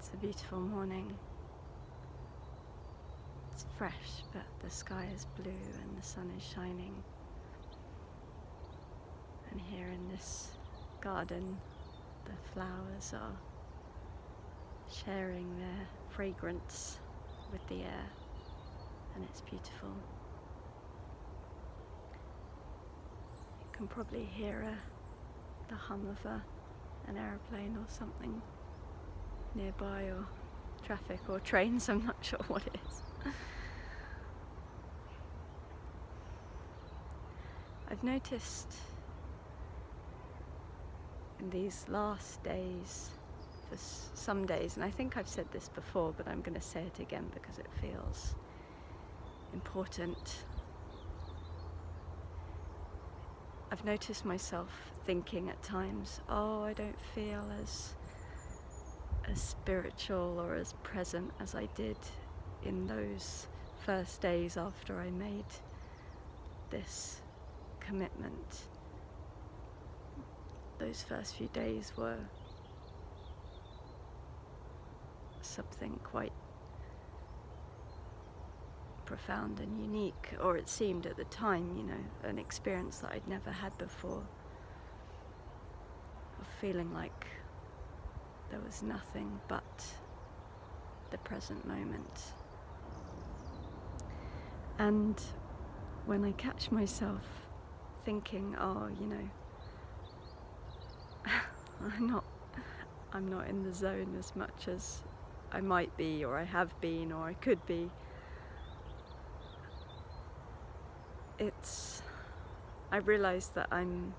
It's a beautiful morning. It's fresh, but the sky is blue and the sun is shining. And here in this garden, the flowers are sharing their fragrance with the air, and it's beautiful. You can probably hear the hum of an aeroplane or something nearby, or traffic or trains, I'm not sure what it is. I've noticed in these last days, for some days, and I think I've said this before, but I'm going to say it again because it feels important. I've noticed myself thinking at times, I don't feel as spiritual or as present as I did in those first days after I made this commitment. Those first few days were something quite profound and unique, or it seemed at the time, an experience that I'd never had before, of feeling like there was nothing but the present moment. And when I catch myself thinking, I'm not in the zone as much as I might be, or I have been, or I could be, I realize that I'm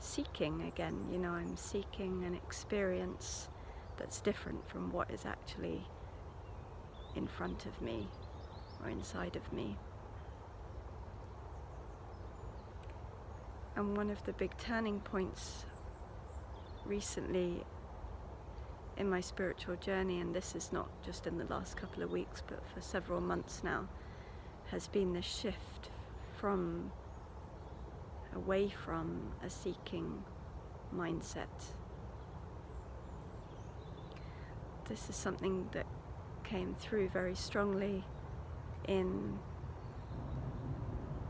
seeking again, I'm seeking an experience that's different from what is actually in front of me or inside of me. And one of the big turning points recently in my spiritual journey, and this is not just in the last couple of weeks but for several months now, has been the shift away from a seeking mindset. This is something that came through very strongly in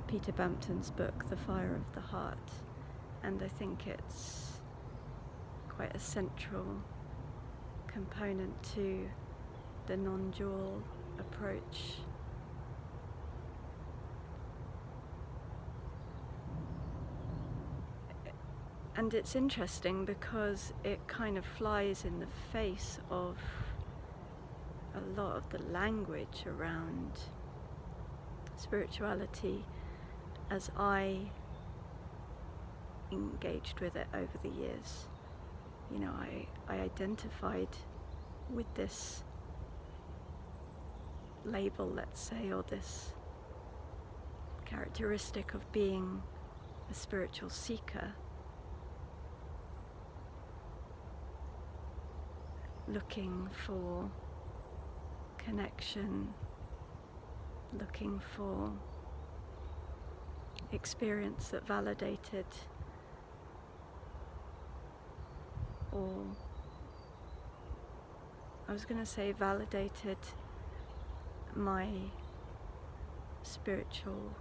Peter Bampton's book, The Fire of the Heart, and I think it's quite a central component to the non-dual approach. And it's interesting because it kind of flies in the face of a lot of the language around spirituality as I engaged with it over the years. I identified with this label, let's say, or this characteristic of being a spiritual seeker, looking for connection, looking for experience that validated or validated my spiritual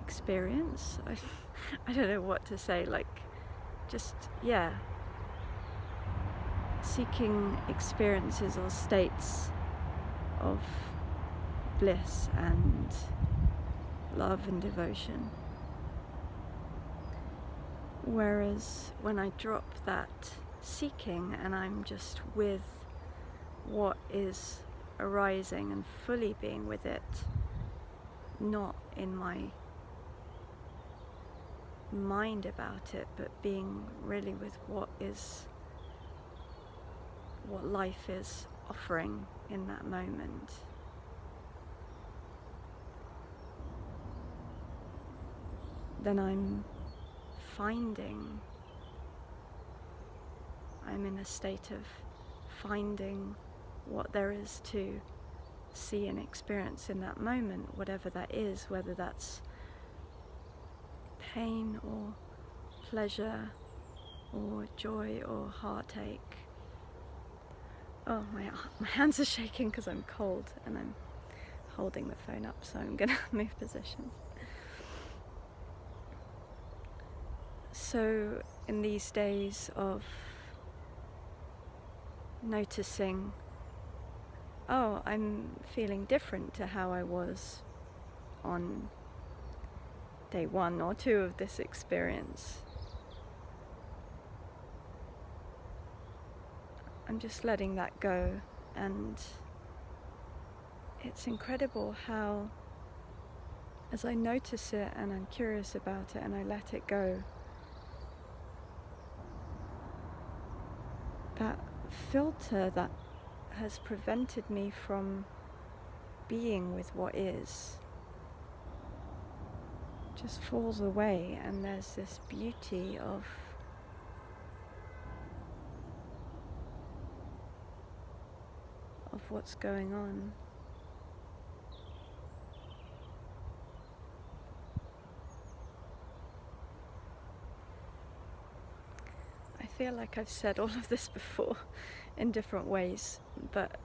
experience. I don't know what to say, seeking experiences or states of bliss and love and devotion. Whereas when I drop that seeking and I'm just with what is arising and fully being with it, not in my mind about it, but being really with what life is offering in that moment, then I'm in a state of finding what there is to see and experience in that moment, whatever that is, whether that's pain or pleasure or joy or heartache. Oh, my hands are shaking because I'm cold and I'm holding the phone up, so I'm gonna move position. So in these days of noticing, oh, I'm feeling different to how I was on day 1 or 2 of this experience, I'm just letting that go. And it's incredible how, as I notice it and I'm curious about it and I let it go, that filter that has prevented me from being with what is just falls away, and there's this beauty of what's going on. I feel like I've said all of this before in different ways, but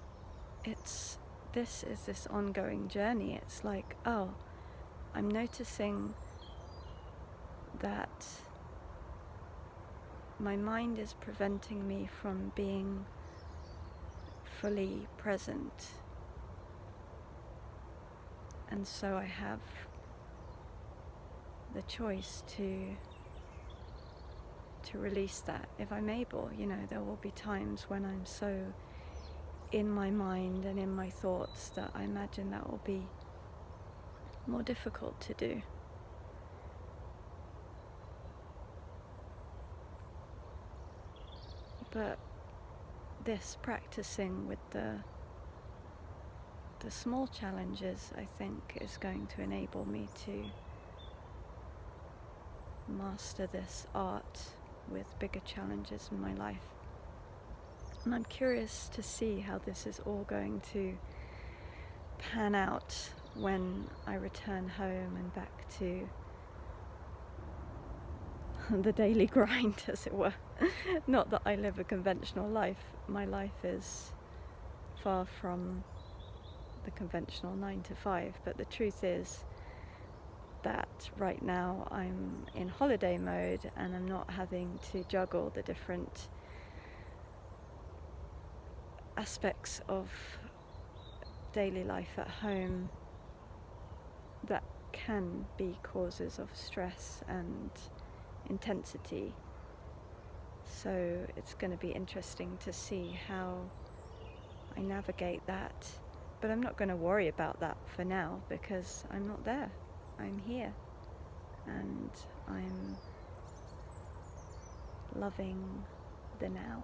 this is this ongoing journey. It's like, oh, I'm noticing that my mind is preventing me from being fully present, and so I have the choice to release that if I'm able. There will be times when I'm so in my mind and in my thoughts that I imagine that will be more difficult to do. But this practicing with the small challenges, I think, is going to enable me to master this art with bigger challenges in my life. And I'm curious to see how this is all going to pan out when I return home and back to the daily grind, as it were. Not that I live a conventional life. My life is far from the conventional 9 to 5, but the truth is that right now I'm in holiday mode and I'm not having to juggle the different aspects of daily life at home that can be causes of stress and intensity. So it's going to be interesting to see how I navigate that, but I'm not going to worry about that for now because I'm not there. I'm here, and I'm loving the now.